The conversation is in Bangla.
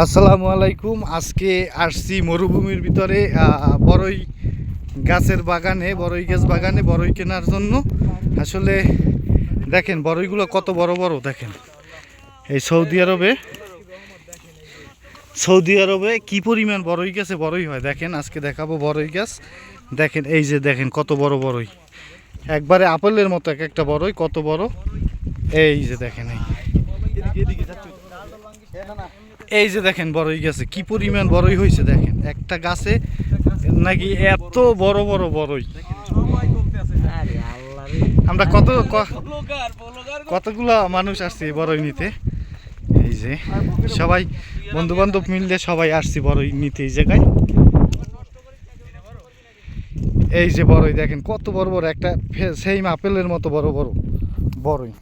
আসসালামু আলাইকুম। আজকে আসছি মরুভূমির ভিতরে বড়ই গাছের বাগানে, বড়ই গাছ বাগানে বড়ই কেনার জন্য। আসলে দেখেন বড়ইগুলো কত বড় বড়। দেখেন এই সৌদি আরবে কি পরিমাণ বড়ই গাছে বড়ই হয় দেখেন। আজকে দেখাবো বড়ই গাছ। দেখেন এই যে দেখেন কত বড় বড়ই, একবারে আপেলের মতো এক একটা বড়ই কত বড়। এই যে দেখেন এই যে দেখেন বড়ই গাছে কি পরিমাণ বড়ই হয়েছে। দেখেন একটা গাছে নাকি এত বড় বড় বড়ই। আমরা কতগুলো মানুষ আসছি বড়ই নিতে। এই যে সবাই বন্ধু বান্ধব মিললে সবাই আসছি বড়ই নিতে এই জায়গায়। এই যে বড়ই দেখেন কত বড় বড়, একটা সেম আপেলের মতো বড় বড় বড়ই।